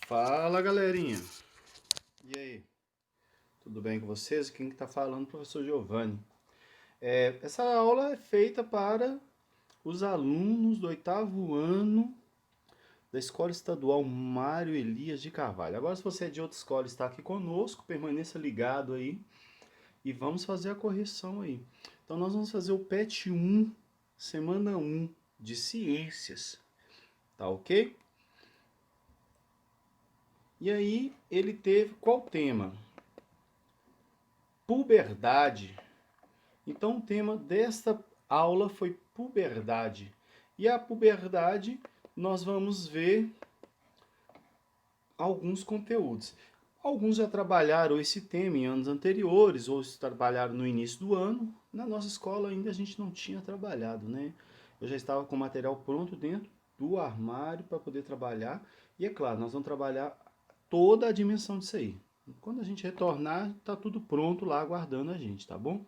Fala, galerinha. E aí? Tudo bem com vocês? Quem está falando é o professor Giovanni. Essa aula é feita para os alunos do oitavo ano da Escola Estadual Mário Elias de Carvalho. Agora, se você é de outra escola e está aqui conosco, permaneça ligado aí e vamos fazer a correção aí. Então, nós vamos fazer o PET 1, semana 1 de ciências, tá ok? E aí, ele teve qual tema? Puberdade. Então, o tema desta aula foi puberdade. E a puberdade, nós vamos ver alguns conteúdos. Alguns já trabalharam esse tema em anos anteriores, ou trabalharam no início do ano. Na nossa escola ainda a gente não tinha trabalhado, né? Eu já estava com o material pronto dentro do armário para poder trabalhar. E é claro, nós vamos trabalhar toda a dimensão disso aí. Quando a gente retornar, está tudo pronto lá aguardando a gente, tá bom?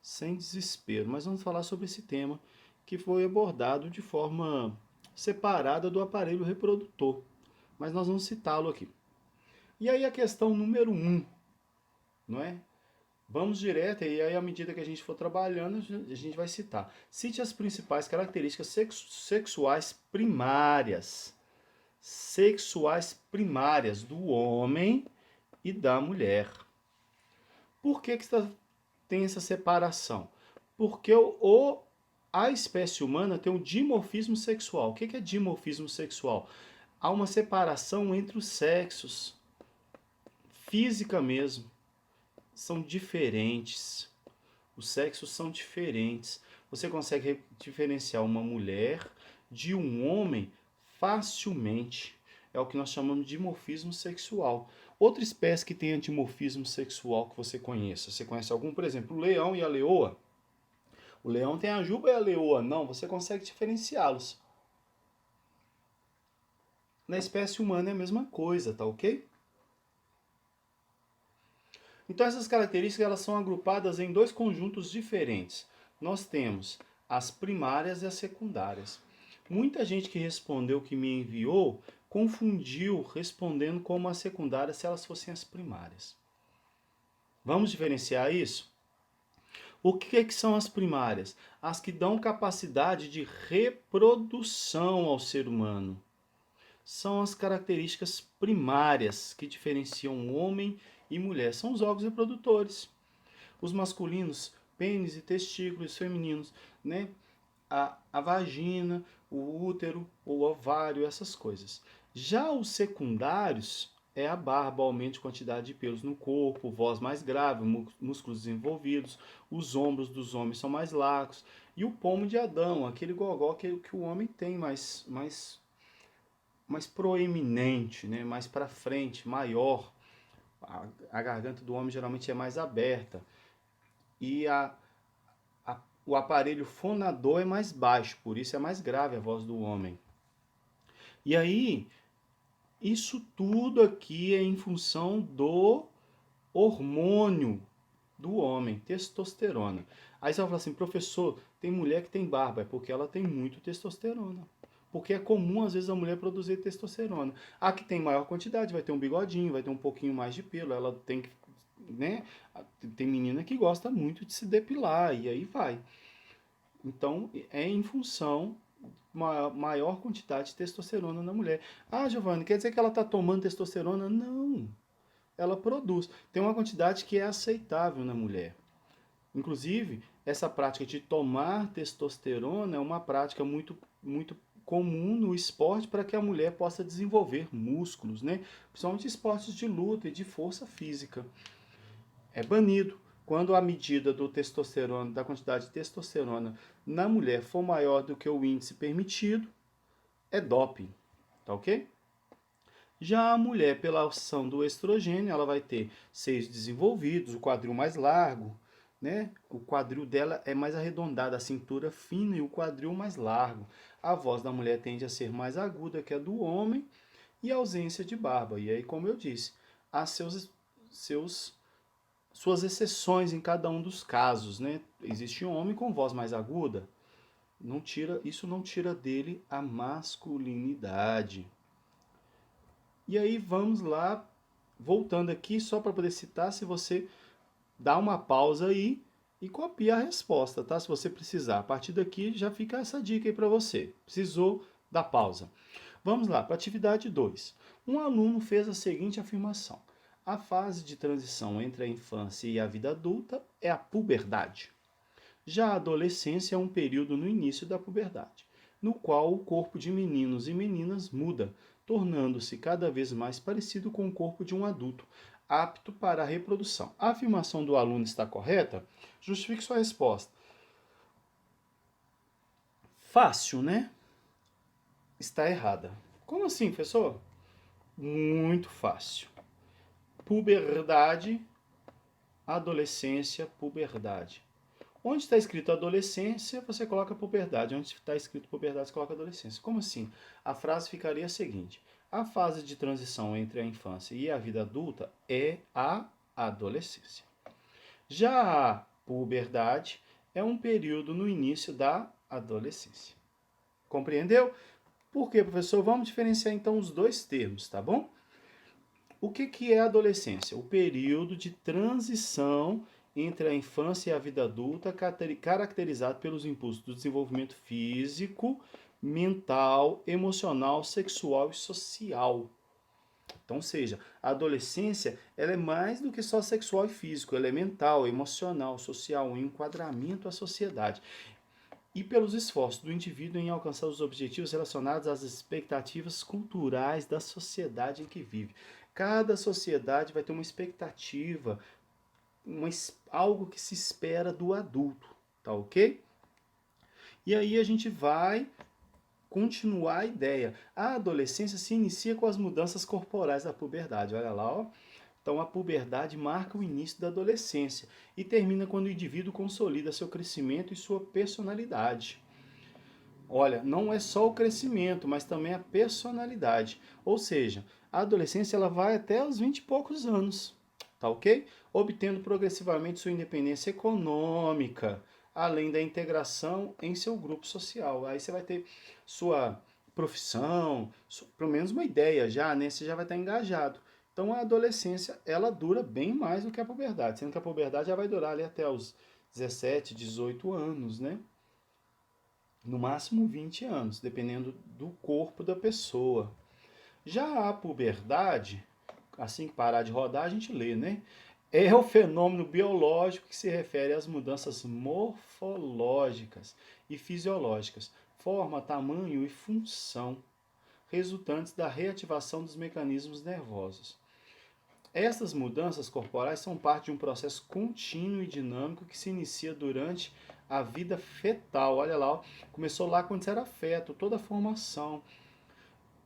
Sem desespero. Mas vamos falar sobre esse tema que foi abordado de forma separada do aparelho reprodutor. Mas nós vamos citá-lo aqui. E aí a questão número 1, não é? Vamos direto e aí à medida que a gente for trabalhando, a gente vai citar. Cite as principais características sexuais primárias. Sexuais primárias do homem e da mulher. Por que tem essa separação? Porque a espécie humana tem um dimorfismo sexual. O que é dimorfismo sexual? Há uma separação entre os sexos, física mesmo. São diferentes. Os sexos são diferentes. Você consegue diferenciar uma mulher de um homem facilmente. É o que nós chamamos de dimorfismo sexual. Outra espécie que tem dimorfismo sexual que você conheça. Você conhece algum? Por exemplo, o leão e a leoa. O leão tem a juba e a leoa. Não, você consegue diferenciá-los. Na espécie humana é a mesma coisa, tá ok? Então essas características elas são agrupadas em dois conjuntos diferentes. Nós temos as primárias e as secundárias. Muita gente que respondeu, que me enviou, confundiu respondendo como as secundárias se elas fossem as primárias. Vamos diferenciar isso? O que são as primárias? As que dão capacidade de reprodução ao ser humano. São as características primárias que diferenciam homem e mulher. São os órgãos reprodutores. Os masculinos, pênis e testículos, os femininos, né? A vagina, o útero, o ovário, essas coisas. Já os secundários é a barba, aumento de quantidade de pelos no corpo, voz mais grave, músculos desenvolvidos, os ombros dos homens são mais largos, e o pomo de Adão, aquele gogó que o homem tem mais proeminente, né? Mais para frente, maior. A garganta do homem geralmente é mais aberta. E o aparelho fonador é mais baixo, por isso é mais grave a voz do homem. E aí, isso tudo aqui é em função do hormônio do homem, testosterona. Aí você vai falar assim, professor, tem mulher que tem barba, é porque ela tem muito testosterona. Porque é comum, às vezes, a mulher produzir testosterona. A que tem maior quantidade vai ter um bigodinho, vai ter um pouquinho mais de pelo, ela tem que, né? Tem menina que gosta muito de se depilar, e aí vai. Então, é em função maior quantidade de testosterona na mulher. Ah, Giovanni, quer dizer que ela está tomando testosterona? Não. Ela produz. Tem uma quantidade que é aceitável na mulher. Inclusive, essa prática de tomar testosterona é uma prática muito comum no esporte para que a mulher possa desenvolver músculos, né? Principalmente esportes de luta e de força física. É banido. Quando a medida do testosterona, da quantidade de testosterona na mulher for maior do que o índice permitido, é doping, tá ok? Já a mulher, pela ação do estrogênio, ela vai ter seios desenvolvidos, o quadril mais largo, né? O quadril dela é mais arredondado, a cintura fina e o quadril mais largo. A voz da mulher tende a ser mais aguda que a do homem e a ausência de barba. E aí, como eu disse, há suas exceções em cada um dos casos, né? Existe um homem com voz mais aguda, isso não tira dele a masculinidade. E aí vamos lá, voltando aqui, só para poder citar, se você dá uma pausa aí e copia a resposta, tá? Se você precisar. A partir daqui já fica essa dica aí para você. Precisou da pausa. Vamos lá, para a atividade 2. Um aluno fez a seguinte afirmação: a fase de transição entre a infância e a vida adulta é a puberdade. Já a adolescência é um período no início da puberdade, no qual o corpo de meninos e meninas muda, tornando-se cada vez mais parecido com o corpo de um adulto, apto para a reprodução. A afirmação do aluno está correta? Justifique sua resposta. Fácil, né? Está errada. Como assim, professor? Muito fácil. Puberdade, adolescência, puberdade. Onde está escrito adolescência, você coloca puberdade. Onde está escrito puberdade, você coloca adolescência. Como assim? A frase ficaria a seguinte: a fase de transição entre a infância e a vida adulta é a adolescência. Já a puberdade é um período no início da adolescência. Compreendeu? Por quê, professor? Vamos diferenciar então os dois termos, tá bom? O que é a adolescência? O período de transição entre a infância e a vida adulta, caracterizado pelos impulsos do desenvolvimento físico, mental, emocional, sexual e social. Então, seja, a adolescência ela é mais do que só sexual e físico, ela é mental, emocional, social, um enquadramento à sociedade. E pelos esforços do indivíduo em alcançar os objetivos relacionados às expectativas culturais da sociedade em que vive. Cada sociedade vai ter uma expectativa, algo que se espera do adulto, tá ok? E aí a gente vai continuar a ideia. A adolescência se inicia com as mudanças corporais da puberdade, olha lá, ó. Então a puberdade marca o início da adolescência e termina quando o indivíduo consolida seu crescimento e sua personalidade. Olha, não é só o crescimento, mas também a personalidade. Ou seja, a adolescência ela vai até os 20 e poucos anos, tá ok? Obtendo progressivamente sua independência econômica, além da integração em seu grupo social. Aí você vai ter sua profissão, pelo menos uma ideia já, né? Você já vai estar engajado. Então a adolescência, ela dura bem mais do que a puberdade, sendo que a puberdade já vai durar ali até os 17, 18 anos, né? No máximo 20 anos, dependendo do corpo da pessoa. Já a puberdade, assim que parar de rodar, a gente lê, né? É o fenômeno biológico que se refere às mudanças morfológicas e fisiológicas, forma, tamanho e função, resultantes da reativação dos mecanismos nervosos. Essas mudanças corporais são parte de um processo contínuo e dinâmico que se inicia durante a vida fetal. Olha lá, ó, começou lá quando você era feto, toda a formação.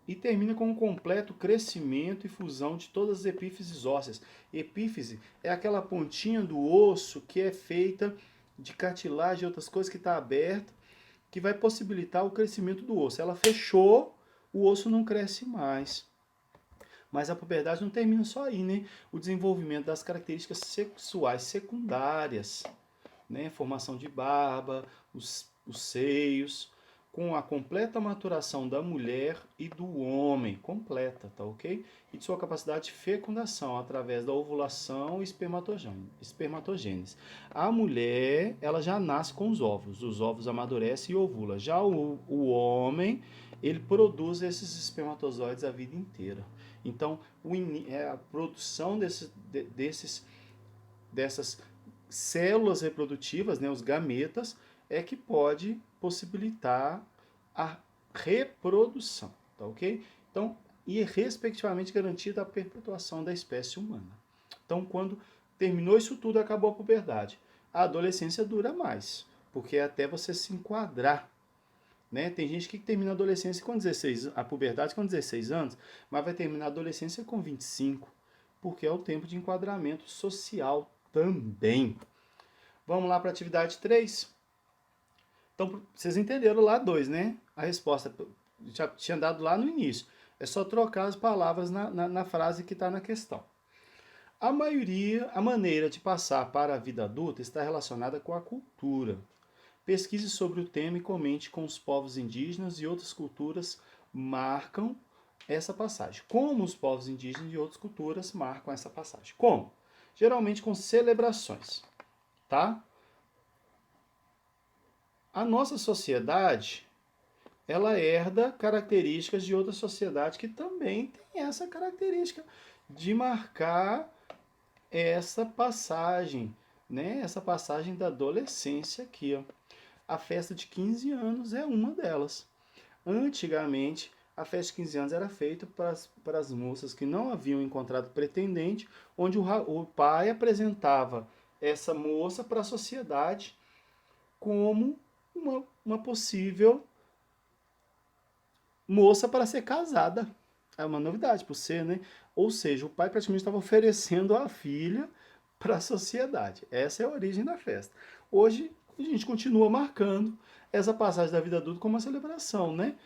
E termina com um completo crescimento e fusão de todas as epífises ósseas. Epífise é aquela pontinha do osso que é feita de cartilagem e outras coisas que está aberta, que vai possibilitar o crescimento do osso. Ela fechou, o osso não cresce mais. Mas a puberdade não termina só aí, né? O desenvolvimento das características sexuais secundárias, né? Formação de barba, os seios, com a completa maturação da mulher e do homem, completa, tá ok? E de sua capacidade de fecundação através da ovulação e espermatogênese. A mulher, ela já nasce com os óvulos amadurecem e ovula. Já o homem, ele produz esses espermatozoides a vida inteira. Então, a produção dessas células reprodutivas, né, os gametas, é que pode possibilitar a reprodução, tá ok? Então, e respectivamente garantida a perpetuação da espécie humana. Então, quando terminou isso tudo, acabou a puberdade. A adolescência dura mais, porque é até você se enquadrar, né? Tem gente que termina a adolescência com 16, a puberdade com 16 anos, mas vai terminar a adolescência com 25, porque é o tempo de enquadramento social também. Vamos lá para a atividade 3. Então, vocês entenderam lá 2, né? A resposta já tinha dado lá no início. É só trocar as palavras na frase que está na questão. A maneira de passar para a vida adulta está relacionada com a cultura. Pesquise sobre o tema e comente com os povos indígenas e outras culturas marcam essa passagem. Como os povos indígenas e outras culturas marcam essa passagem? Como? Geralmente com celebrações, tá? A nossa sociedade, ela herda características de outras sociedades que também tem essa característica de marcar essa passagem, né? Essa passagem da adolescência aqui, ó. A festa de 15 anos é uma delas. Antigamente, a festa de 15 anos era feita para as moças que não haviam encontrado pretendente, onde o pai apresentava essa moça para a sociedade como uma possível moça para ser casada. É uma novidade para você, né? Ou seja, o pai praticamente estava oferecendo a filha para a sociedade. Essa é a origem da festa. Hoje, a gente continua marcando essa passagem da vida adulta como uma celebração, né?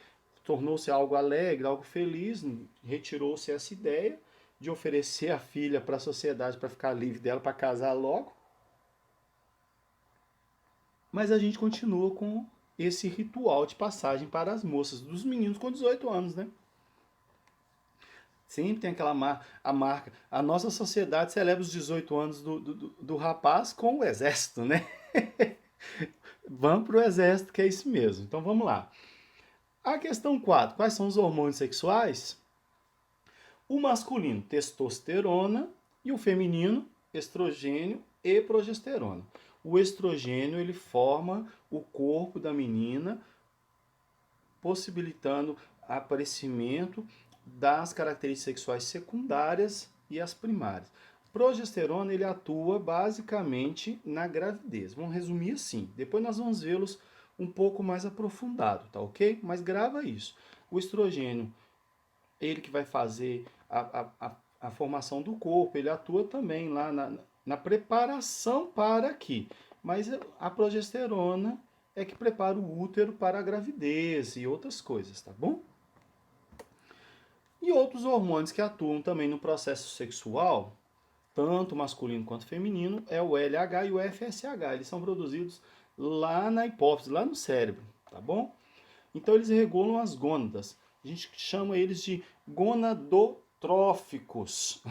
Tornou-se algo alegre, algo feliz, retirou-se essa ideia de oferecer a filha para a sociedade para ficar livre dela, para casar logo. Mas a gente continua com esse ritual de passagem para as moças, dos meninos com 18 anos, né? Sempre tem aquela a marca. A nossa sociedade celebra os 18 anos do rapaz com o exército, né? Vamos para o exército, que é isso mesmo. Então vamos lá. A questão 4. Quais são os hormônios sexuais? O masculino, testosterona, e o feminino, estrogênio e progesterona. O estrogênio, ele forma o corpo da menina, possibilitando aparecimento das características sexuais secundárias e as primárias. Progesterona, ele atua basicamente na gravidez. Vamos resumir assim. Depois nós vamos vê-los um pouco mais aprofundado, tá ok? Mas grava isso. O estrogênio, ele que vai fazer a formação do corpo, ele atua também lá na preparação para aqui. Mas a progesterona é que prepara o útero para a gravidez e outras coisas, tá bom? E outros hormônios que atuam também no processo sexual, tanto masculino quanto feminino, é o LH e o FSH. Eles são produzidos lá na hipófise, lá no cérebro, tá bom? Então eles regulam as gônadas. A gente chama eles de gonadotróficos.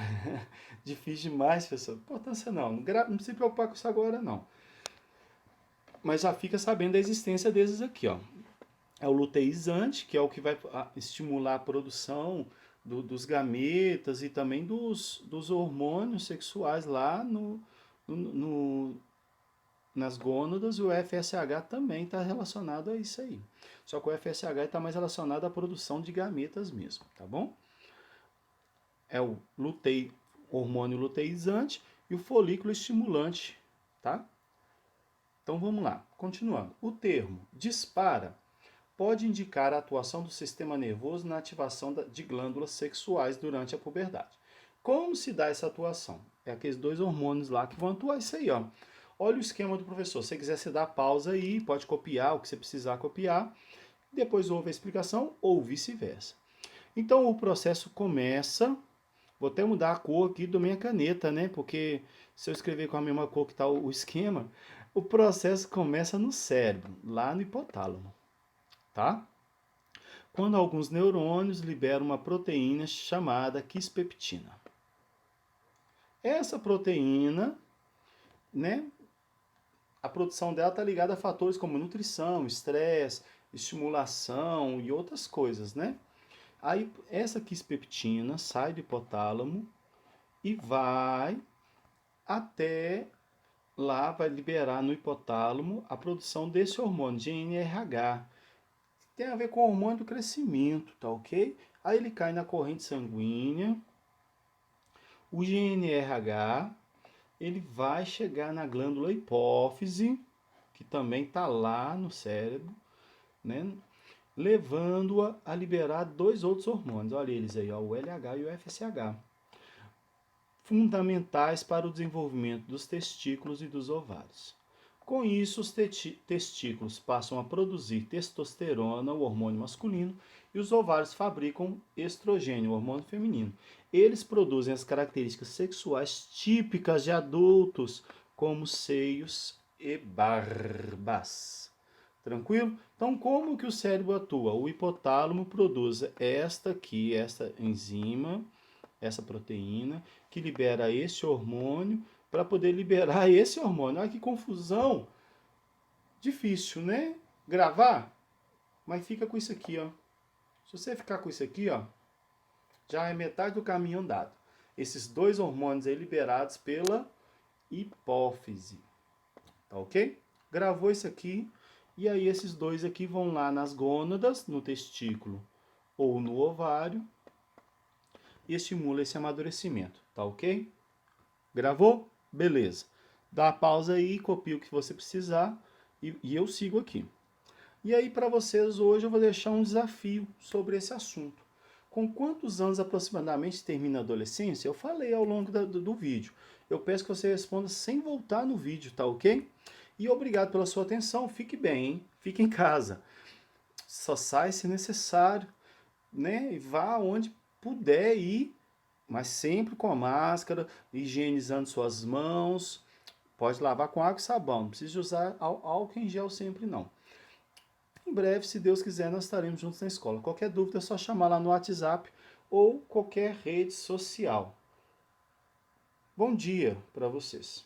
Difícil demais, professor. Importância não. Não se preocupar com isso agora, não. Mas já fica sabendo da existência desses aqui, ó. É o luteizante, que é o que vai estimular a produção dos gametas e também dos hormônios sexuais lá nas gônadas. O FSH também está relacionado a isso aí. Só que o FSH está mais relacionado à produção de gametas mesmo, tá bom? É o hormônio luteizante e o folículo estimulante, tá? Então vamos lá, continuando. O termo dispara pode indicar a atuação do sistema nervoso na ativação de glândulas sexuais durante a puberdade. Como se dá essa atuação? É aqueles dois hormônios lá que vão atuar isso aí, ó. Olha o esquema do professor. Se você quiser, você dá pausa aí, pode copiar o que você precisar copiar. Depois ouve a explicação ou vice-versa. Então o processo começa. Vou até mudar a cor aqui da minha caneta, né? Porque se eu escrever com a mesma cor que está o esquema, o processo começa no cérebro, lá no hipotálamo, tá? Quando alguns neurônios liberam uma proteína chamada quispeptina. Essa proteína, né? A produção dela está ligada a fatores como nutrição, estresse, estimulação e outras coisas, né? Aí essa quispeptina sai do hipotálamo e vai até lá, vai liberar no hipotálamo a produção desse hormônio, GNRH. Tem a ver com o hormônio do crescimento, tá ok? Aí ele cai na corrente sanguínea. O GNRH, ele vai chegar na glândula hipófise, que também está lá no cérebro, né? Levando-a a liberar dois outros hormônios. Olha eles aí, ó, o LH e o FSH. Fundamentais para o desenvolvimento dos testículos e dos ovários. Com isso, os testículos passam a produzir testosterona, o hormônio masculino, e os ovários fabricam estrogênio, o hormônio feminino. Eles produzem as características sexuais típicas de adultos, como seios e barbas. Tranquilo? Então, como que o cérebro atua? O hipotálamo produz esta aqui, esta enzima, essa proteína, que libera esse hormônio para poder liberar esse hormônio. Olha que confusão! Difícil, né? Gravar? Mas fica com isso aqui, ó. Se você ficar com isso aqui, ó, já é metade do caminho andado. Esses dois hormônios aí liberados pela hipófise. Tá ok? Gravou isso aqui. E aí esses dois aqui vão lá nas gônadas, no testículo ou no ovário. E estimula esse amadurecimento. Tá ok? Gravou? Beleza. Dá a pausa aí, copia o que você precisar e eu sigo aqui. E aí, para vocês, hoje eu vou deixar um desafio sobre esse assunto. Com quantos anos aproximadamente termina a adolescência? Eu falei ao longo do vídeo. Eu peço que você responda sem voltar no vídeo, tá ok? E obrigado pela sua atenção. Fique bem, hein? Fique em casa. Só sai se necessário, né? E vá onde puder ir, mas sempre com a máscara, higienizando suas mãos. Pode lavar com água e sabão. Não precisa usar álcool em gel sempre, não. Em breve, se Deus quiser, nós estaremos juntos na escola. Qualquer dúvida é só chamar lá no WhatsApp ou qualquer rede social. Bom dia para vocês.